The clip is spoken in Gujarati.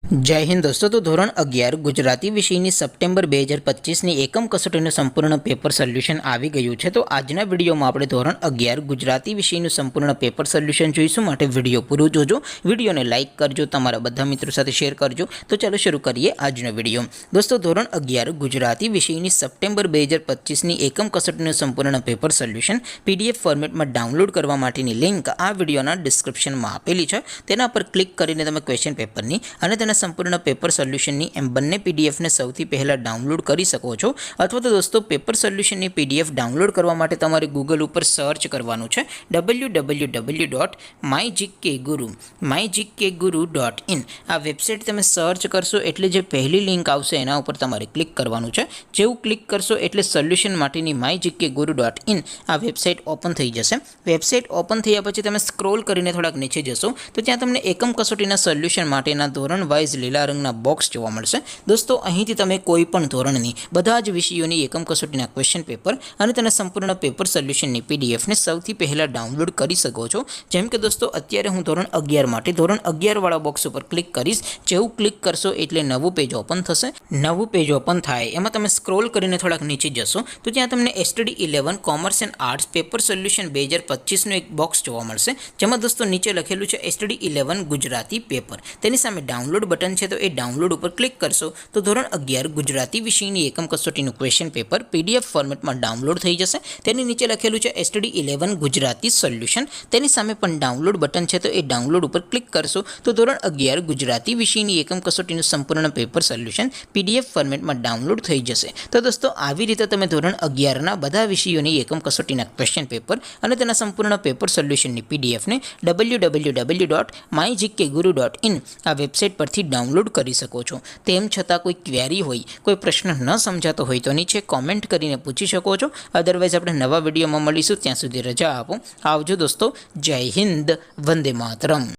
जय हिंद दोस्तों। तो ધોરણ 11 ગુજરાતી વિષયની સપ્ટેમ્બર 2025ની એકમ કસોટીનું સંપૂર્ણ પેપર સોલ્યુશન આવી ગયું છે। તો આજના વિડીયોમાં આપણે ધોરણ 11 ગુજરાતી વિષયનું સંપૂર્ણ પેપર સોલ્યુશન જોઈશું। માટે વિડીયો પૂરો જોજો, વિડીયોને લાઇક કરજો, તમારા બધા મિત્રો સાથે શેર કરજો। તો ચાલો શરૂ કરીએ આજનો વિડીયો। દોસ્તો ધોરણ 11 ગુજરાતી વિષયની સપ્ટેમ્બર 2025ની એકમ કસોટીનું સંપૂર્ણ પેપર સોલ્યુશન PDF ફોર્મેટમાં ડાઉનલોડ કરવા માટેની લિંક આ વિડીયોના ડિસ્ક્રિપ્શનમાં આપેલી છે। તેના પર ક્લિક કરીને તમે ક્વેશ્ચન પેપરની અને તેના સંપૂર્ણ પેપર સોલ્યુશનની એમ બંને પીડીએફને સૌથી પહેલાં ડાઉનલોડ કરી શકો છો। અથવા તો દોસ્તો પેપર સોલ્યુશનની પીડીએફ ડાઉનલોડ કરવા માટે તમારે ગૂગલ ઉપર સર્ચ કરવાનું છે www.mygkguru.in। આ વેબસાઇટ તમે સર્ચ કરશો એટલે જે પહેલી લિંક આવશે એના ઉપર તમારે ક્લિક કરવાનું છે। જેવું ક્લિક કરશો એટલે સોલ્યુશન માટેની mygkguru.in આ વેબસાઇટ ઓપન થઈ જશે। વેબસાઇટ ઓપન થયા પછી તમે સ્ક્રોલ કરીને થોડાક નીચે જશો તો ત્યાં તમને એકમ કસોટીના સોલ્યુશન માટેના ધોરણ વાઇઝ લીલા રંગના બોક્સ જોવા મળશે। દોસ્તો અહીંથી તમે કોઈ પણ ધોરણની બધા જ વિષયોની એકમ કસોટીના ક્વેશ્ચન પેપર અને તેના સંપૂર્ણ પેપર સોલ્યુશનની પીડીએફને સૌથી પહેલાં ડાઉનલોડ કરી શકો છો। જેમ કે દોસ્તો અત્યારે હું ધોરણ 11 માટે ધોરણ 11 વાળા બોક્સ ઉપર ક્લિક કરીશ। જેવું ક્લિક કરશો એટલે નવું પેજ ઓપન થશે। નવું પેજ ઓપન થાય એમાં તમે સ્ક્રોલ કરીને થોડાક નીચે જશો તો ત્યાં તમને STD 11 commerce and arts paper solution 2025નું એક બોક્સ જોવા મળશે। જેમાં દોસ્તો નીચે લખેલું છે STD 11 ગુજરાતી પેપર। તેની સામે ડાઉનલોડ બટન છે તો એ ડાઉનલોડ ઉપર ક્લિક કરશો તો ધોરણ 11 ગુજરાતી વિષયની એકમ કસોટીનું ક્વેશ્ચન પેપર PDF ફોર્મેટમાં ડાઉનલોડ થઈ જશે। તેની નીચે લખેલું છે STD 11 ગુજરાતી સોલ્યુશન। તેની સામે પણ ડાઉનલોડ બટન છે તો એ ડાઉનલોડ ઉપર ક્લિક કરશો તો ધોરણ 11 ગુજરાતી વિષયની એકમ કસોટીનું સંપૂર્ણ પેપર સોલ્યુશન PDF ફોર્મેટમાં ડાઉનલોડ થઈ જશે। તો દોસ્તો આવી રીતે તમે ધોરણ 11ના બધા વિષયોની એકમ કસોટીના ક્વેશ્ચન પેપર અને તેના સંપૂર્ણ પેપર સોલ્યુશનની પીડીએફને www.mygkguru.in આ વેબસાઇટ પરથી ડાઉનલોડ કરી શકો છો। તેમ છતાં કોઈ ક્વેરી હોય, કોઈ પ્રશ્ન ન સમજાતો હોય તો નીચે કોમેન્ટ કરીને પૂછી શકો છો। અદરવાઇઝ આપણે નવા વિડીયોમાં મળીશું, ત્યાં સુધી રજા આપો। આવજો દોસ્તો, જય હિન્દ, વંદે માતરમ।